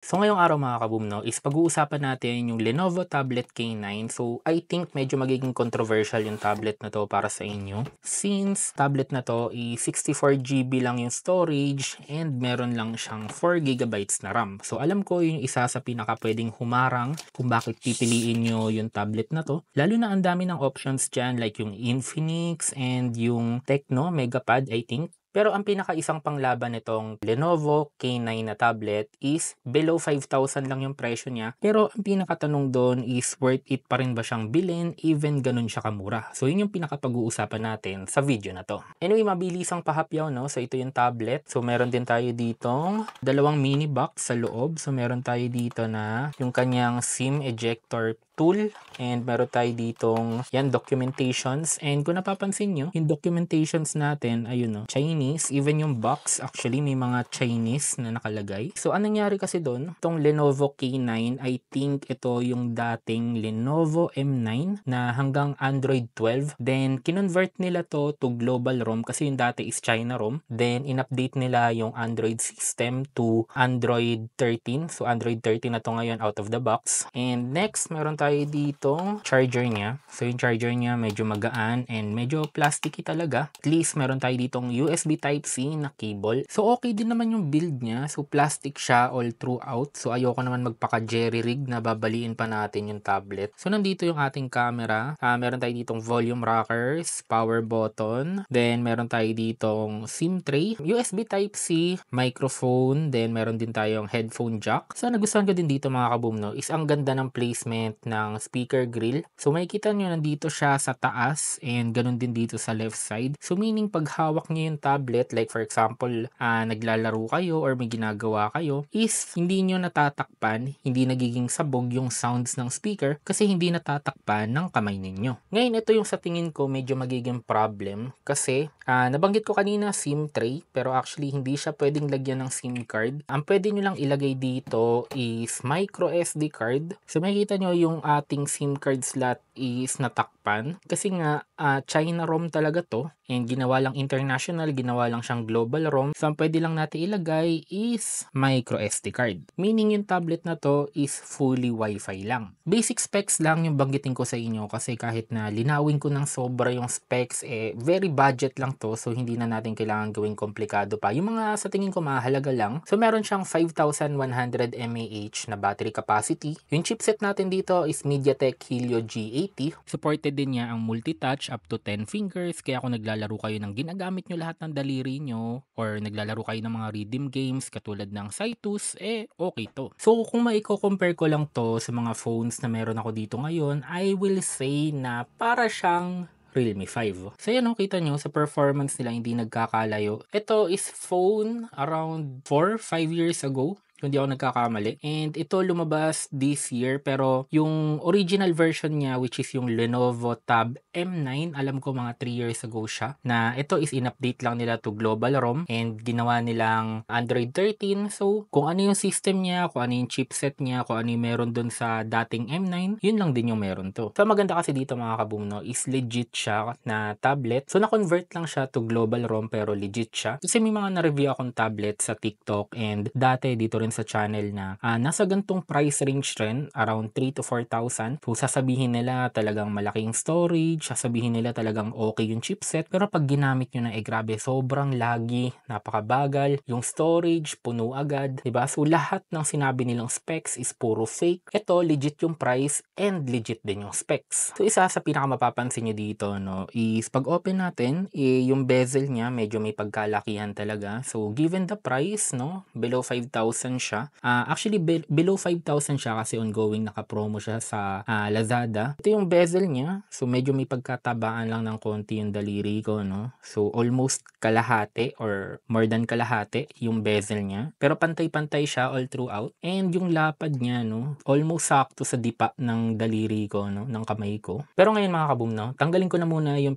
So ngayong araw mga kaboom 'no, is pag-uusapan natin yung Lenovo Tablet K9. So I think medyo magiging controversial yung tablet na 'to para sa inyo. Since tablet na 'to is 64 GB lang yung storage and meron lang siyang 4 GB na RAM. So alam ko yung isa sa pinaka-puwedeng humarang kung bakit pipiliin niyo yung tablet na 'to. Lalo na ang dami ng options diyan like yung Infinix and yung Tecno MegaPad I think. Pero ang pinakaisang panglaban nitong Lenovo K9 na tablet is below 5,000 lang yung presyo niya. Pero ang pinakatanong doon is worth it pa rin ba siyang bilhin even ganun siya kamura? So yun yung pinakapag-uusapan natin sa video na to. Anyway, mabilisang pahapyaw no. So ito yung tablet. So meron din tayo ditong dalawang mini box sa loob. So meron tayo dito na yung kanyang SIM ejector tool and meron tayo ditong yan documentations, and kung napapansin nyo yung documentations natin ayun no, Chinese, even yung box actually may mga Chinese na nakalagay. So anong nangyari kasi doon, itong Lenovo K9 I think ito yung dating Lenovo M9 na hanggang Android 12, then kinonvert nila to global ROM kasi yung dati is China ROM, then in-update nila yung Android system to Android 13. So Android 13 na to ngayon out of the box. And next meron tayo ditong charger niya. So yung charger niya medyo magaan and medyo plasticky talaga. At least meron tayo ditong USB Type-C na cable. So okay din naman yung build niya. So plastic siya all throughout. So ayoko naman magpaka jerry rig na babaliin pa natin yung tablet. So nandito yung ating camera. Meron tayo ditong volume rockers, power button, then meron tayo ditong SIM tray, USB Type-C, microphone, then meron din tayong headphone jack. So nagustuhan ko din dito mga kaboom no, is ang ganda ng placement ng speaker grill. So makikita nyo nandito siya sa taas and ganun din dito sa left side. So meaning pag hawak nyo yung tablet, like for example, naglalaro kayo or may ginagawa kayo, is hindi nyo natatakpan, hindi nagiging sabog yung sounds ng speaker kasi hindi natatakpan ng kamay ninyo. Ngayon ito yung sa tingin ko medyo magiging problem kasi nabanggit ko kanina SIM tray, pero actually hindi siya pwedeng lagyan ng SIM card. Ang pwede nyo lang ilagay dito is micro SD card. So makikita nyo yung ating SIM card slot is natakpan kasi nga China ROM talaga to and ginawa lang international, ginawa lang siyang global ROM. So ang pwede lang natin ilagay is micro SD card. Meaning yung tablet na to is fully Wi-Fi lang. Basic specs lang yung banggitin ko sa inyo kasi kahit na linawin ko ng sobra yung specs, very budget lang to, so hindi na natin kailangan gawing komplikado pa. Yung mga sa tingin ko mahalaga lang. So meron siyang 5,100 mAh na battery capacity. Yung chipset natin dito is MediaTek Helio G80. Supported din niya ang multi-touch up to 10 fingers, kaya kung naglalaro kayo ng ginagamit nyo lahat ng daliri nyo or naglalaro kayo ng mga rhythm games katulad ng Cytus, okay to. So kung maiko-compare ko lang to sa mga phones na meron ako dito ngayon, I will say na para siyang Realme 5. So yan, kita nyo sa performance nila hindi nagkakalayo. Ito is phone around 4-5 years ago, kung di ako nagkakamali. And ito lumabas this year, pero yung original version niya, which is yung Lenovo Tab M9, alam ko mga 3 years ago siya, na ito is in-update lang nila to global ROM and ginawa nilang Android 13. So kung ano yung system niya, kung ano yung chipset niya, kung ano yung meron dun sa dating M9, yun lang din yung meron to. So maganda kasi dito mga kaboom no, is legit siya na tablet. So na-convert lang siya to global ROM pero legit siya. Kasi may mga na-review akong tablet sa TikTok and dati dito rin sa channel na nasa gantong price range rin, around 3 to 4,000. So sasabihin nila talagang malaking storage, sasabihin nila talagang okay yung chipset, pero pag ginamit nyo na grabe, sobrang laggy, napakabagal, yung storage puno agad, diba? So lahat ng sinabi nilang specs is puro fake. Ito legit yung price and legit din yung specs. So isa sa pinakamapapansin nyo dito no, is pag open natin, yung bezel niya medyo may pagkalakihan talaga. So given the price no, below 5,000 siya. Actually below 5,000 siya kasi ongoing naka-promo siya sa Lazada. Ito yung bezel niya. So medyo may pagkatabaan lang ng konti yung daliri ko no. So almost kalahati or more than kalahati yung bezel niya. Pero pantay-pantay siya all throughout. And yung lapad niya no, almost sakto sa dipa ng daliri ko no, ng kamay ko. Pero ngayon mga kaboom no, tanggalin ko na muna yung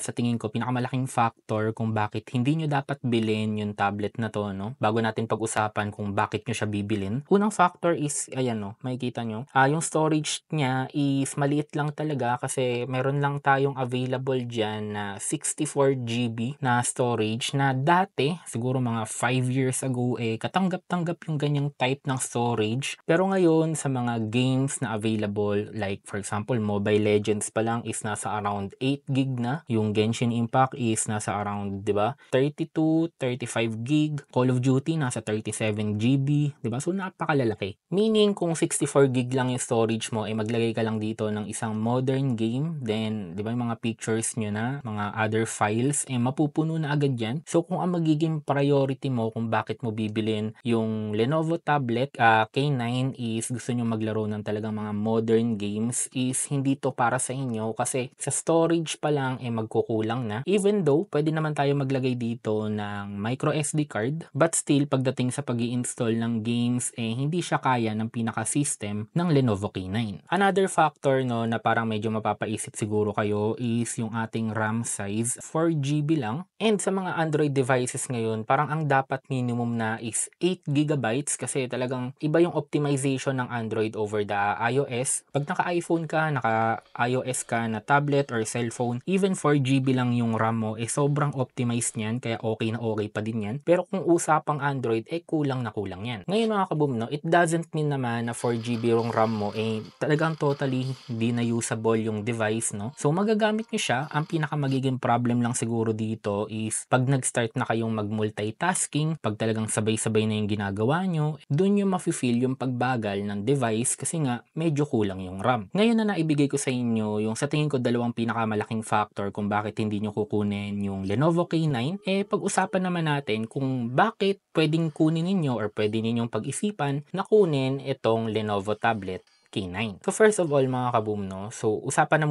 sa tingin ko pinakamalaking factor kung bakit hindi nyo dapat bilhin yung tablet na to no, bago natin pag-usapan kung bakit bakit nyo siya bibilin. Unang factor is, ayan no, makikita nyo, yung storage niya is maliit lang talaga kasi meron lang tayong available dyan na 64 GB na storage na dati, siguro mga 5 years ago, katanggap-tanggap yung ganyang type ng storage. Pero ngayon, sa mga games na available, like for example, Mobile Legends pa lang is nasa around 8 GB na. Yung Genshin Impact is nasa around, di ba, 32, 35 GB. Call of Duty nasa 37 GB, di ba? So napakalalaki. Meaning kung 64 GB lang yung storage mo, maglagay ka lang dito ng isang modern game, then di ba yung mga pictures nyo na, mga other files, mapupuno na agad yan. So kung ang magiging priority mo kung bakit mo bibilin yung Lenovo tablet K9 is gusto nyo maglaro ng talagang mga modern games, is hindi to para sa inyo kasi sa storage pa lang magkukulang na. Even though pwede naman tayo maglagay dito ng micro SD card, but still pagdating sa pag-i-install ng games, hindi siya kaya ng pinaka-system ng Lenovo K9. Another factor no na parang medyo mapapaisip siguro kayo is yung ating RAM size, 4 GB lang. And sa mga Android devices ngayon, parang ang dapat minimum na is 8 GB kasi talagang iba yung optimization ng Android over the iOS. Pag naka-iPhone ka, naka-iOS ka na tablet or cellphone, even 4 GB lang yung RAM mo, sobrang optimized niyan, kaya okay na okay pa din yan. Pero kung usapang Android, kulang na kulang yan. Ngayon mga kaboom, no, it doesn't mean naman na 4 GB yung RAM mo, talagang totally hindi na usable yung device, no? So magagamit nyo siya. Ang pinaka magiging problem lang siguro dito is pag nag-start na kayong mag-multitasking, pag talagang sabay-sabay na yung ginagawa nyo, dun yung mafe-feel yung pagbagal ng device kasi nga medyo kulang yung RAM. Ngayon na naibigay ko sa inyo yung sa tingin ko dalawang pinakamalaking factor kung bakit hindi nyo kukunin yung Lenovo K9, pag-usapan naman natin kung bakit pwedeng kunin ninyo or pwede ninyong pag-isipan na kunin itong Lenovo tablet K9. So first of all mga kaboom, no, so pag-usapan na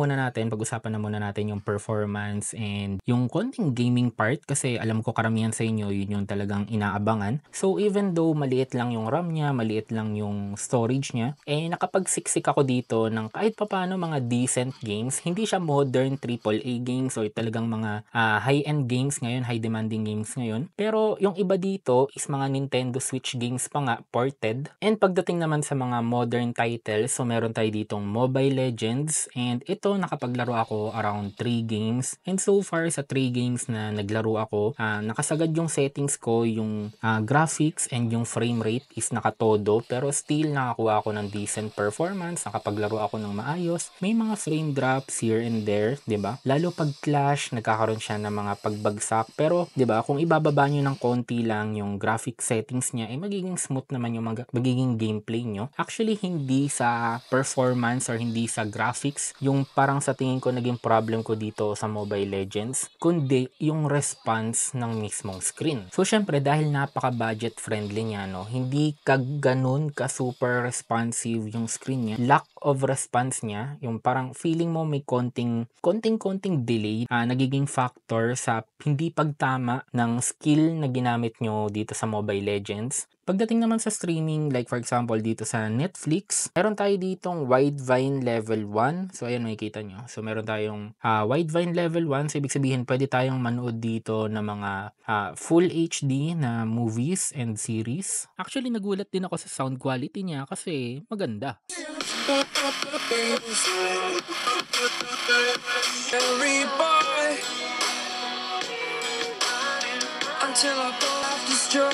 muna natin yung performance and yung konting gaming part kasi alam ko karamihan sa inyo yun yung talagang inaabangan. So even though maliit lang yung RAM niya, maliit lang yung storage niya, nakapagsiksik ako dito ng kahit papano mga decent games. Hindi siya modern AAA games or talagang mga high-end games ngayon, high demanding games ngayon. Pero yung iba dito is mga Nintendo Switch games pa nga, ported. And pagdating naman sa mga modern titles, so meron tayo ditong Mobile Legends, and ito nakapaglaro ako around 3 games, and so far sa 3 games na naglaro ako, nakasagad yung settings ko, yung graphics and yung frame rate is nakatodo, pero still nakakuha ako ng decent performance, nakapaglaro ako ng maayos. May mga frame drops here and there, 'di ba? Lalo pag clash, nagkakaroon siya ng mga pagbagsak, pero 'di ba, kung ibababa niyo ng konti lang yung graphic settings niya, magiging smooth naman yung magiging gameplay nyo. Actually, hindi sa performance or hindi sa graphics yung parang sa tingin ko naging problem ko dito sa Mobile Legends, kundi yung response ng mismong screen. So syempre dahil napaka-budget friendly niya, no, hindi ka ganun ka super responsive yung screen niya. Lack of response niya, yung parang feeling mo may konting delay, nagiging factor sa hindi pagtama ng skill na ginamit nyo dito sa Mobile Legends. Pagdating naman sa streaming, like for example dito sa Netflix, meron tayo ditong Widevine Level 1. So ayan, makikita nyo. So meron tayong Widevine Level 1. So ibig sabihin, pwede tayong manood dito ng mga full HD na movies and series. Actually, nagulat din ako sa sound quality niya kasi maganda. Every boy until I go destroy.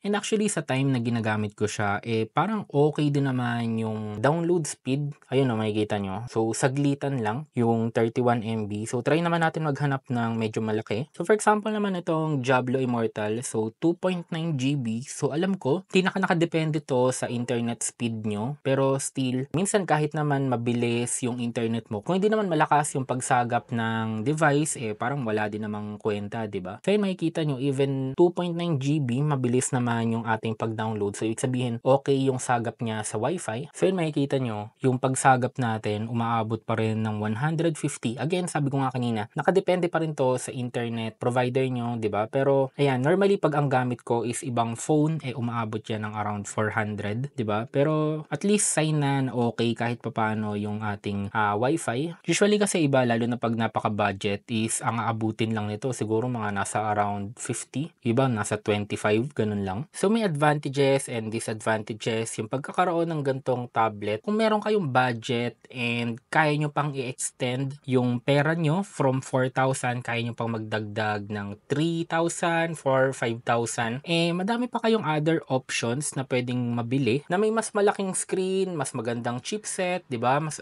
And actually sa time na ginagamit ko siya, parang okay din naman yung download speed. Ayun o, makikita nyo. So saglitan lang yung 31 MB. So try naman natin maghanap ng medyo malaki. So for example naman itong Diablo Immortal. So 2.9 GB. So alam ko, nakadepende to sa internet speed nyo. Pero still, minsan kahit naman mabilis yung internet mo, kung hindi naman malakas yung pagsagap ng device, parang wala din namang kwenta, diba? So yun, makikita nyo, even 2.9 GB, mabilis naman naman yung ating pag-download. So, ibig sabihin, okay yung sagap niya sa Wi-Fi. So, yun makikita nyo, yung pagsagap natin, umaabot pa rin ng 150. Again, sabi ko nga kanina, nakadepende pa rin to sa internet provider nyo, di ba? Pero, ayan, normally pag ang gamit ko is ibang phone, umaabot yan ng around 400, di ba? Pero, at least sign na okay kahit papano yung ating Wi-Fi. Usually kasi iba, lalo na pag napaka-budget, is ang aabutin lang nito siguro mga nasa around 50, iba nasa 25, ganun lang. So may advantages and disadvantages yung pagkakaroon ng gantong tablet. Kung meron kayong budget and kaya nyo pang i-extend yung pera nyo from 4,000, kaya nyo pang magdagdag ng 3,000, 4, 5,000, madami pa kayong other options na pwedeng mabili na may mas malaking screen, mas magandang chipset, di ba? Mas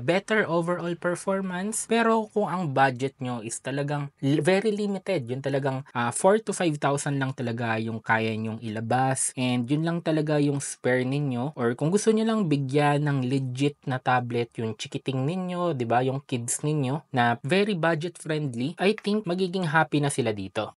better overall performance. Pero kung ang budget nyo is talagang very limited, yun talagang 4 to 5,000 lang talaga yung kaya nyong ilabas, and yun lang talaga yung spare ninyo, or kung gusto nyo lang bigyan ng legit na tablet yung chikiting ninyo, 'di ba, yung kids ninyo na very budget friendly, I think magiging happy na sila dito.